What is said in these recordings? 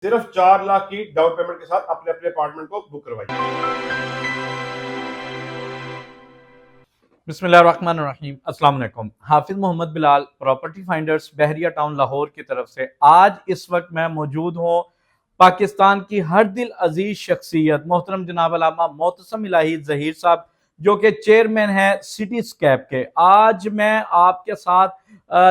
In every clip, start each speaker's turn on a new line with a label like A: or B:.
A: सिर्फ 4 लाख की down payment के साथ अपने अपने अपार्टमेंट को बुक करवाइए।
B: बिस्मिल्लाहिर्रहमानिर्रहीम, अस्सलाम वालेकुम। हाफिज मोहम्मद बिलाल, प्रॉपर्टी फाइंडर्स बहरिया टाउन लाहौर की तरफ से आज इस वक्त मैं मौजूद हूँ पाकिस्तान की हर दिल अजीज शख्सियत मोहतरम जनाब अल्लामा मोहतसम इलाही ज़हीर साहब, जो कि चेयरमैन है सिटी स्कैप के। आज मैं आपके साथ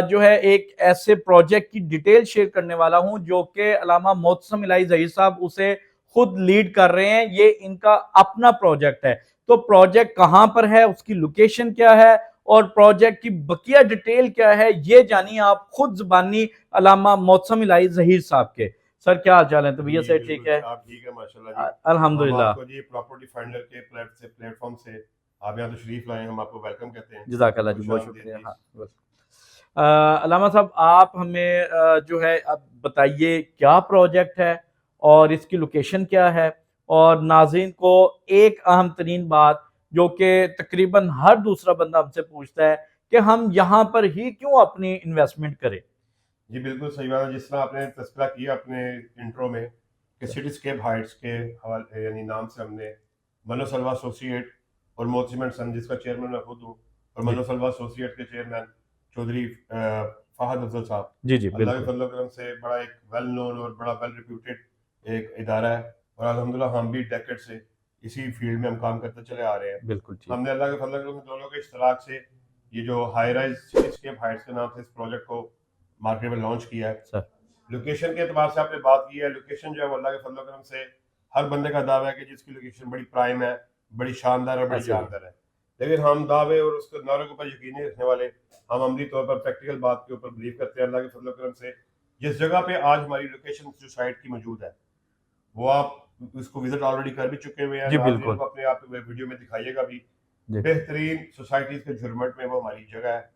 B: जो है एक ऐसे प्रोजेक्ट की डिटेल शेयर करने वाला हूँ जो कि अल्लामा मोहतसम इलाही ज़हीर साहब उसे खुद लीड कर रहे हैं। ये इनका अपना प्रोजेक्ट है। तो प्रोजेक्ट कहां पर है, उसकी लोकेशन क्या है और प्रोजेक्ट की बकिया डिटेल क्या है, ये जानिए आप खुद जुबानी अल्लामा मोहतसम इलाही ज़हीर साहब के। सर क्या हाल चाल है? तबीयत से ठीक है?
A: आप ठीक है माशाल्लाह जी। हम
B: अल्हम्दुलिल्लाह।
A: आपको जी प्रॉपर्टी फाइंडर के प्लेटफॉर्म से आप यहाँ तशरीफ लाए, हम आपको वेलकम कहते हैं।
B: जज़ाकल्लाह जी,
A: खुश
B: बहुत
A: आमदीद
B: शुक्रिया।
A: जी।
B: हाँ बस। अल्लामा साहब, आप हमें जो है अब बताइए क्या प्रोजेक्ट है और इसकी लोकेशन क्या है। और नाज़रीन को एक अहम तरीन बात जो कि तकरीबन हर दूसरा बंदा हमसे पूछता है कि हम यहाँ पर ही क्यों अपनी इन्वेस्टमेंट करें।
A: जी बिल्कुल सही बात है। जिस तरह आपने तस्करा किया अपने इंट्रो में कि सिटीस्केप हाइट्स के हवाले यानी नाम से हमने मनोसलवा एसोसिएट और मोहतसिम एंड सन जिसका चेयरमैन मैं खुद हूँ, और
B: जी
A: मनोसलवा एसोसिएट के चेयरमैन चौधरी फहद अफजल साहब,
B: जी जी,
A: अल्लाह के
B: बिल्कुल
A: फजल करम से बड़ा एक वेल नोन और बड़ा वेल रिप्यूटेड एक इदारा है। और अल्हम्दुलिल्लाह हम भी डेकेड से इसी फील्ड में हम काम करते चले आ रहे हैं।
B: बिल्कुल ठीक।
A: हमने अल्लाह के फजल करम से दोनों के इश्तराक से ये जो हाई राइज सिटीस्केप हाइट्स के नाम से इस प्रोजेक्ट को मार्केट में लॉन्च किया है।
B: सर
A: लोकेशन के एतबार से आपने बात की है, लोकेशन जो है वो अल्लाह के फजल करम से हर बंदे का दावा है कि जिसकी लोकेशन बड़ी प्राइम है, बड़ी शानदार और बड़ी
B: ऐसे ही
A: जानदार है। लेकिन हम दावे और उसके नारों के ऊपर यकीन नहीं रखने वाले। हम अमली तौर पर प्रैक्टिकल बात के ऊपर बिलीव करते हैं। अल्लाह के फजल करम से जिस जगह पे आज हमारी लोकेशन जो साइट की मौजूद है, वो आप उसको विजिट ऑलरेडी कर भी चुके हुए हैं।
B: जी
A: नाज़रीन
B: बिल्कुल
A: को अपने आप वीडियो में दिखाइएगा भी।
B: जी
A: बेहतरीन सोसाइटीज के झुरमट में वो हमारी जगह है।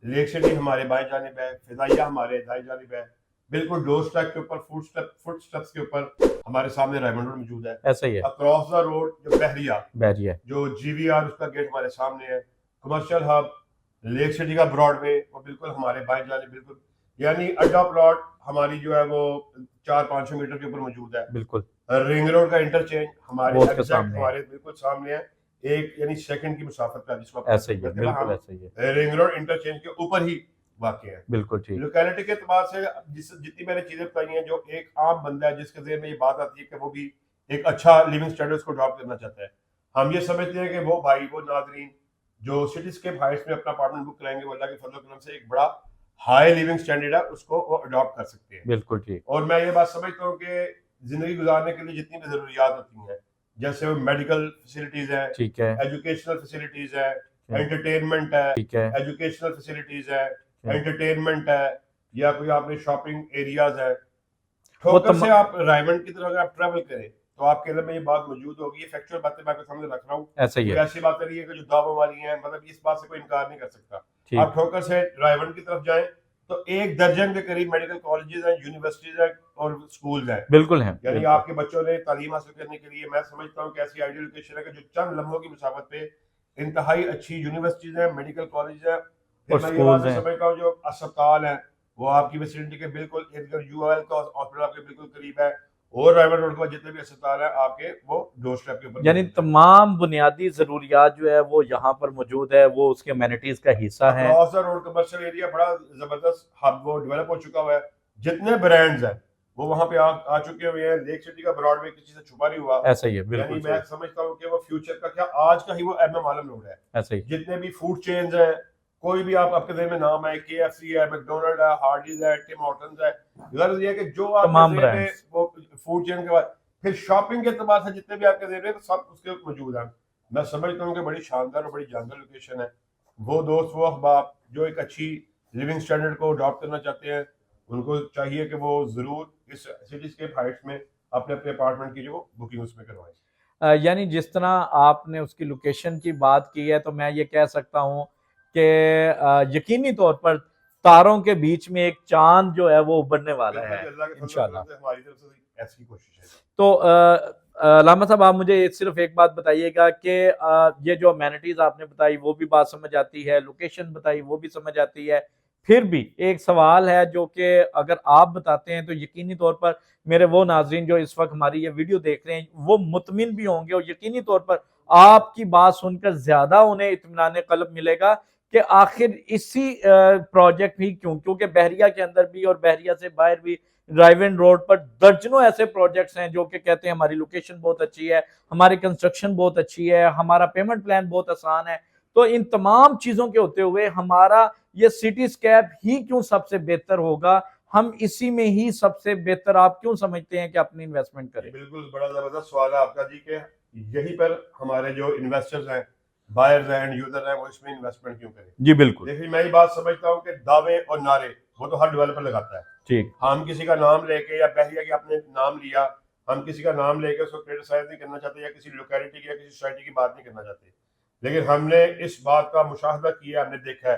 A: लेक सिटी हमारे बाएं जानिब है, फिजाइया हमारे दाएं जानिब है। बिल्कुल डोर स्टेप के ऊपर फुट स्टेप्स के ऊपर हमारे सामने रायमंड रोड मौजूद है।
B: ऐसा ही है।
A: अक्रॉस द रोड जो बहरिया
B: बैरियर।
A: जो जीवीआर उसका गेट हमारे सामने है। कमर्शियल हब लेक सिटी का ब्रॉडवे वो बिल्कुल हमारे बाएं जानिब बिल्कुल, यानी अड्डा प्लॉट हमारी जो है वो 400-500 मीटर के ऊपर मौजूद है।
B: बिल्कुल
A: रिंग रोड का इंटरचेंज हमारे
B: वो उसके
A: एग्जैक्ट
B: सामने है।
A: हमारे बिल्कुल सामने है। एक यानी सेकंड की मुसाफत का जिसको आप
B: ऐसा ही है,
A: कहते हैं
B: बिल्कुल
A: हम
B: ऐसा ही है।
A: रिंग रोड इंटरचेंज के ऊपर ही वाकई है।
B: बिल्कुल ठीक।
A: लोकेलिटी के एतबार से जितनी मैंने चीजें बताई हैं, जो एक आम बंदा है जिसके ज़हन में ये बात आती है कि वो भी एक अच्छा लिविंग स्टैंडर्ड को ड्रॉप करना चाहता है, हम ये समझते हैं कि वो भाई वो नाजरीन जो सिटीस्केप हाइट्स में अपना अपार्टमेंट बुक कराएंगे, वो अल्लाह के फजल करम से एक बड़ा हाई लिविंग स्टैंडर्ड है, उसको वो अडॉप्ट कर सकते हैं।
B: बिल्कुल ठीक।
A: और मैं ये बात समझता हूँ कि जिंदगी गुजारने के लिए जितनी भी जरूरियात होती हैं, जैसे मेडिकल फैसिलिटीज है,
B: ठीक है।
A: एजुकेशनल फैसिलिटीज है,
B: ठीक
A: एंटरटेनमेंट है,
B: है।
A: एजुकेशनल फैसिलिटीज है,
B: ठीक है।
A: एंटरटेनमेंट है, या कोई आपने शॉपिंग एरियाज है।
B: वो
A: ठोकर से आप रायमंड की तरफ अगर आप ट्रेवल करें तो आपके अंदर में ये बात मौजूद होगी। ये फैक्चुअल बातें मैं आपके सामने रख रहा हूँ,
B: ऐसा ही
A: कोई
B: है।
A: ऐसी बातें नहीं है कि जो दावों वाली हैं, मतलब इस बात से कोई इनकार नहीं कर सकता।
B: ठीक।
A: आप ठोकर से रायमंड की तरफ जाएं तो 1 दर्जन के करीब मेडिकल कॉलेजेस हैं, यूनिवर्सिटीज हैं और स्कूल्स हैं।
B: बिल्कुल है,
A: यानी
B: बिल्कुल।
A: आपके बच्चों ने तालीम हासिल करने के लिए मैं समझता हूँ कि ऐसी आइडियल लोकेशन है कि जो चंद लम्हों की मुसाफत पे इंतहाई अच्छी यूनिवर्सिटीज हैं, मेडिकल कॉलेज हैं। फिर
B: और
A: मैं ये बात
B: स्कूल्स
A: भी
B: हैं।
A: समझता हूँ जो अस्पताल है वो आपकी विसिनिटी के बिल्कुल इर्द गिर्द, यूएल का हॉस्पिटल आपके बिल्कुल करीब है, और रायमंड रोड के बाद जितने भी अस्पताल है आपके वो डोर स्टेप के ऊपर
B: यानी
A: मौजूद है।
B: तमाम बुनियादी जरूरियात जो है वो यहाँ पर मौजूद है, वो उसके अमेनिटीज का हिस्सा है।
A: Across the road commercial area बड़ा जबरदस्त हब वो डेवलप हो चुका हुआ है। जितने ब्रांड्स हैं वो वहां पे आ चुके हुए हैं। लेक सिटी का ब्रॉडवे किसी से छुपा नहीं हुआ।
B: ऐसा ही है,
A: यानी
B: बिल्कुल
A: मैं
B: सही।
A: समझता हूँ कि वो फ्यूचर का क्या आज का ही वो एमएम आलम रोड है।
B: ऐसा ही।
A: जितने भी फूड चेन्स हैं, कोई भी आप आपके ज़हन में नाम है, केएफसी है, मैकडोनल्ड है, हार्डीज है, टिम हॉर्टन्स है, गर्ज ये है कि जो आपके
B: तमाम
A: ज़हन में
B: ब्रांड्स।
A: वो फूड चेन के बाद फिर शॉपिंग के एतबार से जितने भी आपके ज़हन में सब उसके मौजूद हैं। मैं समझता हूँ कि बड़ी शानदार और बड़ी जानदार लोकेशन है। वो दोस्त वो अहबाब जो एक अच्छी लिविंग स्टैंडर्ड को अडॉप्ट करना चाहते हैं, उनको चाहिए कि वो ज़रूर इस सिटीस्केप हाइट्स में अपने अपने अपार्टमेंट की जो बुकिंग उसमें करवाएं।
B: यानी जिस तरह आपने उसकी लोकेशन की बात की है तो मैं ये कह सकता हूँ कि यकीनी तौर पर तारों के बीच में एक चांद जो है वो उभरने वाला
A: बिल्कुल
B: है
A: जी, अल्लाह के फजल
B: इंशाल्लाह।
A: करम से हमारी तरफ से ऐसी कोशिश है।
B: तो लामा साहब, आप मुझे सिर्फ एक बात बताइएगा कि ये जो अमेनिटीज आपने बताई वो भी बात समझ आती है, लोकेशन बताई वो भी समझ आती है, फिर भी एक सवाल है जो कि अगर आप बताते हैं तो यकीनी तौर पर मेरे वो नाजरीन जो इस वक्त हमारी ये वीडियो देख रहे हैं वो मुतमिन भी होंगे और यकीनी तौर पर आपकी बात सुनकर ज्यादा उन्हें इत्मीनान क़ल्ब मिलेगा कि आखिर इसी प्रोजेक्ट ही क्यों, क्योंकि बहरिया के अंदर भी और बहरिया से बाहर भी ड्राइव इन रोड पर दर्जनों ऐसे प्रोजेक्ट्स हैं जो कि कहते हैं हमारी लोकेशन बहुत अच्छी है, हमारी कंस्ट्रक्शन बहुत अच्छी है, हमारा पेमेंट प्लान बहुत आसान है। तो इन तमाम चीजों के होते हुए हमारा ये सिटी स्कैप ही क्यों सबसे बेहतर होगा, हम इसी में ही सबसे बेहतर आप क्यों समझते हैं कि अपनी इन्वेस्टमेंट करें?
A: बिल्कुल बड़ा जबरदस्त सवाल है आपका जी के यहीं पर हमारे जो इन्वेस्टर्स हैं, बायर्स हैं एंड यूजर हैं, वो इसमें इन्वेस्टमेंट क्यों करें।
B: जी बिल्कुल
A: देखिए मैं ये बात समझता हूँ कि दावे और नारे वो तो हर डेवलपर लगाता है।
B: ठीक,
A: हम किसी का नाम लेके या बहरिया के आपने नाम लिया, हम किसी का नाम लेके उसको क्रिटिसाइज नहीं करना चाहते या किसी लोकेलिटी की या किसी सोसाइटी की बात नहीं करना चाहते, लेकिन हमने इस बात का मुशाहदा किया, हमने देखा है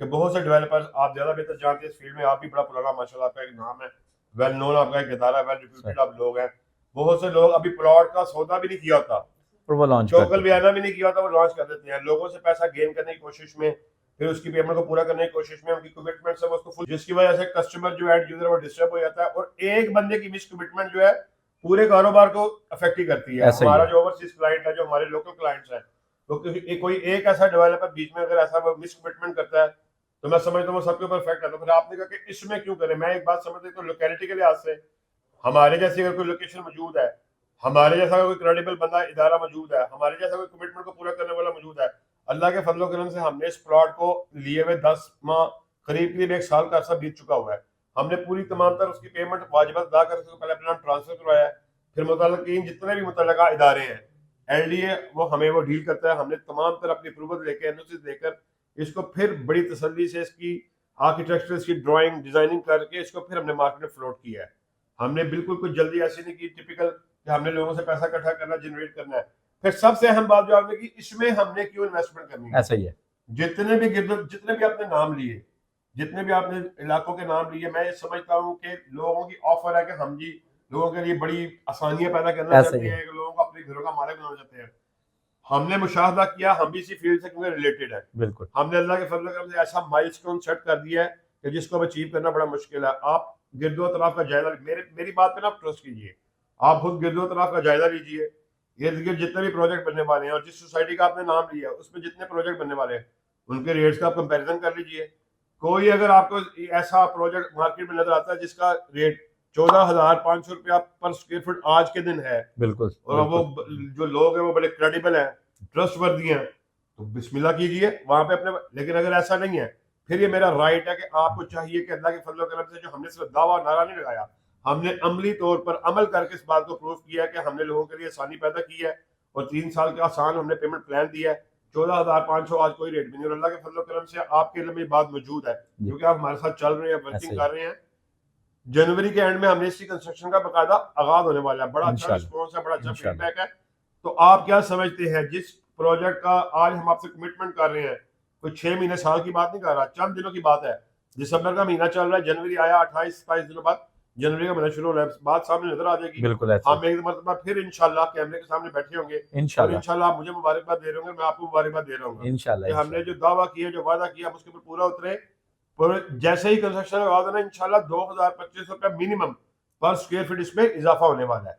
A: कि बहुत से डेवलपर्स, आप ज्यादा बेहतर जानते हैं इस फील्ड में, आप भी बड़ा पुराना माशाल्लाह आपका एक नाम है, वेल नोन आपका एक इदारा, वेल रिप्यूटेड आप लोग हैं। बहुत से लोग अभी प्लॉट का सौदा भी नहीं किया होता,
B: और वो लॉन्च
A: चौकल बयाना भी नहीं किया होता, वो लॉन्च कर देते हैं लोगों से पैसा गेन करने की कोशिश में, फिर उसकी पेमेंट को पूरा करने की कोशिश में, उनकी कमिटमेंट से उसको फुल, जिसकी वजह से कस्टमर जो एंड यूजर वो डिस्टर्ब हो जाता है और एक बंदे की मिस कमिटमेंट जो है पूरे कारोबार को अफेक्ट ही करती है। हमारा जो ओवरसीज क्लाइंट है, जो हमारे लोकल क्लाइंट्स हैं, तो कोई एक ऐसा डेवलपर बीच में अगर ऐसा मिस कमिटमेंट करता है तो मैं समझता हूँ वो सबके ऊपर इफेक्ट आता है। फिर आपने कहा कि इसमें क्यों करें, मैं एक बात समझता हूँ लोकेलिटी के लिहाज से हमारे जैसी अगर कोई लोकेशन मौजूद है, हमारे जैसा कोई क्रेडिबल बंदा इदारा मौजूद है, हमारे जैसा कोई कमिटमेंट को पूरा करने वाला मौजूद है, अल्लाह के फजल करम से हमने इस प्लॉट को लिए हुए 10 माह करीब 1 साल का अर्सा बीत चुका हुआ है। हमने पूरी तमाम तर उसकी पेमेंट वाजिबात अदा कर पहले अपना ट्रांसफर करवाया है, फिर मुतल्लिकीन जितने भी मुतल्लका इदारे हैं एलडीए वो हमें वो डील करता है, हमने तमाम तर अपनी अप्रूवल लेकर एनओसी देकर इसको फिर बड़ी तसल्ली से इसकी आर्किटेक्चर, इसकी ड्राइंग डिजाइनिंग करके इसको फिर हमने मार्केट में फ्लोट किया है। हमने बिल्कुल कुछ जल्दी ऐसी नहीं की टिपिकल कि हमने लोगों से पैसा इकट्ठा करना, जनरेट करना है। फिर सबसे अहम बात जो आपने की, इसमें हमने क्यों इन्वेस्टमेंट करनी है।
B: ऐसा ही है,
A: जितने भी आपने नाम लिए, जितने भी आपने इलाकों के नाम लिए, मैं ये समझता हूँ कि लोगों की ऑफर है कि हम जी लोगों के लिए बड़ी आसानियां पैदा करना चाहते हैं, लोगों को अपने घरों का मालिक बनाना चाहते हैं। हमने मुशाहदा किया, हम भी इसी फील्ड से क्योंकि रिलेटेड है, बिल्कुल हमने अल्लाह के फजल करम से ऐसा माइलस्टोन सेट कर दिया है कि जिसको अब अचीव करना बड़ा मुश्किल है। आप गिरदो तराफ का जायजा, मेरी बात पे ना आप ट्रस्ट कीजिए, आप खुद गिरदो तराफ का जायजा लीजिए, इर्द गिर्द जितने भी प्रोजेक्ट बनने वाले हैं और जिस सोसाइटी का आपने नाम लिया उसमें जितने प्रोजेक्ट बनने वाले हैं उनके रेट्स का आप कंपैरिजन कर लीजिए। कोई अगर आपको ऐसा प्रोजेक्ट मार्केट में नजर आता है जिसका रेट 14,500 रुपया पर स्क्वायर फुट आज के दिन है,
B: बिल्कुल,
A: और वो जो लोग हैं वो बड़े क्रेडिबल हैं, ट्रस्टवर्दी हैं, तो बिस्मिल्लाह कीजिए वहां पे अपने। लेकिन अगर ऐसा नहीं है, फिर ये मेरा राइट है कि आपको चाहिए कि अल्लाह के फजल करम से जो हमने सिर्फ दावा नारा नहीं लगाया, हमने अमली तौर पर अमल करके इस बात को प्रूव किया है कि हमने लोगों के लिए आसानी पैदा की है और 3 साल का आसान हमने पेमेंट प्लान दिया है। 14,500 आज कोई रेट भी नहीं, और अल्लाह के फजल करम से आपके लिए बात मौजूद है क्योंकि आप हमारे साथ चल रहे हैं, वर्किंग कर रहे हैं। जनवरी के एंड में हमने इसकी कंस्ट्रक्शन का बकायदा आगाज होने वाला है, बड़ा अच्छा रिस्पॉन्स है, बड़ा अच्छा फीडबैक है। तो आप क्या समझते हैं, जिस प्रोजेक्ट का आज हम आपसे कमिटमेंट कर रहे हैं, कोई 6 महीने साल की बात नहीं कर रहा, चंद दिनों की बात है। दिसंबर का महीना चल रहा है, जनवरी आया, 28-27 दिनों बाद जनवरी का महीना शुरू हो रहा है, बात सामने नजर आ जाएगी।
B: बिल्कुल
A: हम एक मरतबा फिर इंशाल्लाह कैमरे के सामने बैठे होंगे, इंशाल्लाह आप मुझे मुबारकबाद दे रहे होंगे, मैं आपको मुबारकबाद दे रहा हूँ इंशाल्लाह। हमने जो दावा किया, जो वादा किया, उसके ऊपर पूरा उतरे। जैसे ही कंस्ट्रक्शन लगा देना इंशाल्लाह 2,025 रुपया मिनिमम पर स्क्वायर फीट इसमें इजाफा होने वाला है।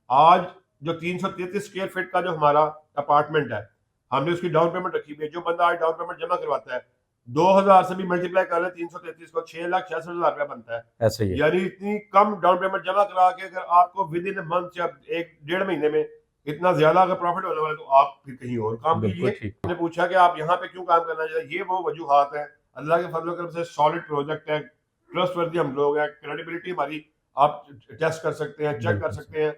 A: आज जो 333 स्क्वायर फीट का जो हमारा अपार्टमेंट है, हमने उसकी डाउन पेमेंट रखी हुई है। जो बंदा आज डाउन पेमेंट जमा करवाता है 2,000 से भी मल्टीप्लाई कर ले 333 को, 6,66,000 रुपया बनता है। ऐसे ही, यानी इतनी कम डाउन पेमेंट जमा करा के अगर आपको विद इन मंथ या 1-1.5 महीने में इतना ज्यादा अगर प्रॉफिट होने वाला है, तो आप फिर कहीं और काम कीजिए। हमने पूछा कि आप यहाँ पे क्यों काम करना चाहिए, ये वो वजूहात है। अल्लाह के फजल करम से सॉलिड प्रोजेक्ट है, ट्रस्टवर्दी हम लोग हैं, क्रेडिबिलिटी हमारी आप टेस्ट कर सकते हैं, चेक कर सकते हैं।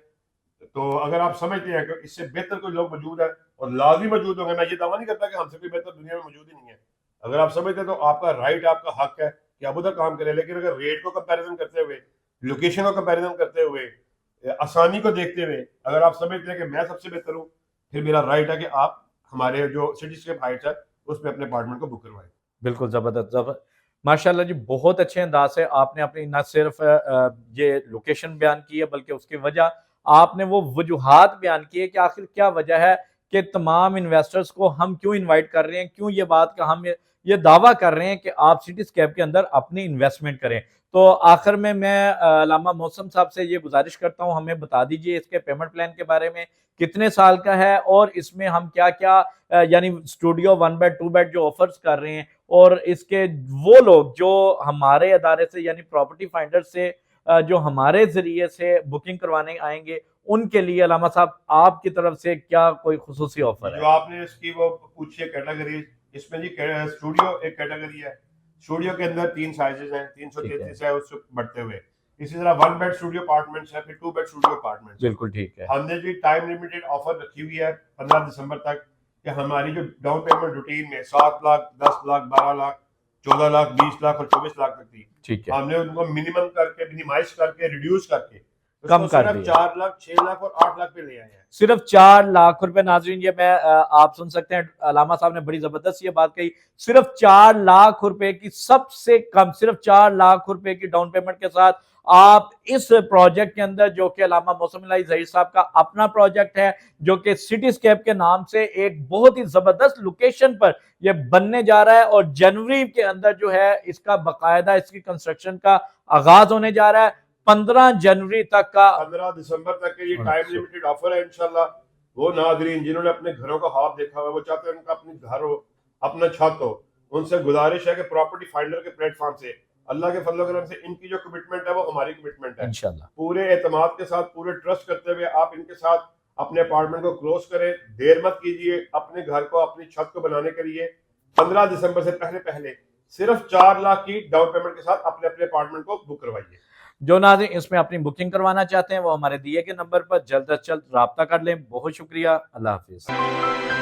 A: तो अगर आप समझते हैं कि इससे बेहतर कोई लोग मौजूद है और लाजमी मौजूद होंगे, मैं ये दावा नहीं करता कि हमसे कोई बेहतर दुनिया में मौजूद ही नहीं है। अगर आप समझते हैं तो आपका राइट, आपका हक है कि आप उधर काम करें, लेकिन अगर रेट को कंपैरिजन करते हुए, लोकेशन को कंपैरिजन करते हुए, आसानी को देखते हुए अगर आप समझते हैं कि मैं सबसे बेहतर हूँ, फिर मेरा राइट है कि आप हमारे जो सिटीस्केप हाइट्स है उसमें अपने अपार्टमेंट को बुक करवाएं।
B: बिल्कुल ज़बरदस्त, माशाल्लाह जी, बहुत अच्छे अंदाज से आपने अपनी न सिर्फ ये लोकेशन बयान की है बल्कि उसकी वजह आपने वो वजूहात बयान की है कि आखिर क्या वजह है कि तमाम इन्वेस्टर्स को हम क्यों इनवाइट कर रहे हैं, क्यों ये बात का हम ये दावा कर रहे हैं कि आप सिटीस्केप के अंदर अपनी इन्वेस्टमेंट करें। तो आखिर में मैं अल्लामा मौसम साहब से ये गुजारिश करता हूँ, हमें बता दीजिए इसके पेमेंट प्लान के बारे में, कितने साल का है और इसमें हम क्या क्या यानी स्टूडियो 1 बेड 2 बेड जो ऑफर्स कर रहे हैं, और इसके वो लोग जो हमारे अदारे से यानी प्रॉपर्टी फाइंडर से जो हमारे जरिए से बुकिंग करवाने आएंगे, उनके लिए अल्लामा साहब आपकी तरफ से क्या कोई खुसूसी ऑफर
A: जो
B: है?
A: आपने इसकी वो पूछी है कैटेगरी, इसमें जी स्टूडियो एक कैटेगरी है। स्टूडियो के अंदर 3 साइजेस हैं, 333 है उससे बढ़ते हुए। इसी तरह 1 बेड स्टूडियो अपार्टमेंट्स है, फिर 2 बेड स्टूडियो अपार्टमेंट्स।
B: बिल्कुल ठीक है।
A: हमने जी टाइम लिमिटेड ऑफर रखी हुई है 15 दिसंबर तक, कि हमारी जो डाउन पेमेंट रूटीन में 7 लाख, 10 लाख, 12 लाख, 14 लाख, 20 लाख और 24 लाख तक थी,
B: ठीक है,
A: हमने उनको मिनिमम करके, मिनिमाइज करके, रिड्यूस करके
B: कम
A: उसको
B: कर
A: सिर्फ
B: दिया।
A: 4 लाख, 6 लाख और 8 लाख पे ले आए हैं।
B: सिर्फ 4 लाख रुपए। नाजरीन, ये मैं आप सुन सकते हैं, अलामा साहब ने बड़ी जबरदस्त ये बात कही। सिर्फ 4 लाख रुपए की, सबसे कम सिर्फ 4 लाख रुपए की डाउन पेमेंट के साथ आप इस प्रोजेक्ट के अंदर, जो कि अल्लामा मौसम इलाही ज़हीर साहब का अपना प्रोजेक्ट है, जो कि सिटीस्केप के नाम से एक बहुत ही जबरदस्त लोकेशन पर ये बनने जा रहा है, और जनवरी के अंदर जो है इसका बाकायदा इसकी कंस्ट्रक्शन का आगाज होने जा रहा है। 15 जनवरी तक का,
A: 15 दिसंबर तक के ये टाइम लिमिटेड ऑफर है इंशाल्लाह। वो नाजरीन जिन्होंने अपने घरों का ख्वाब देखा हुआ है, वो चाहते हैं उनका अपनी घर हो, अपना छत हो, उनसे गुजारिश है कि प्रॉपर्टी फाइंडर के प्लेटफॉर्म से, अल्लाह के फजल करम से, इनकी जो कमिटमेंट है वो हमारी कमिटमेंट है।
B: इंशाल्लाह
A: पूरे एतमाद के साथ, पूरे ट्रस्ट करते हुए आप इनके साथ अपने अपार्टमेंट को क्लोज करें। देर मत कीजिए अपने घर को, अपनी छत को बनाने के लिए। 15 दिसंबर से पहले पहले सिर्फ 4 लाख की डाउन पेमेंट के साथ अपने अपने अपार्टमेंट को बुक करवाइए।
B: जो नाज़रीन इसमें अपनी बुकिंग करवाना चाहते हैं, वो हमारे दिए के नंबर पर जल्द अज जल्द राब्ता कर लें। बहुत शुक्रिया। अल्लाह हाफिज।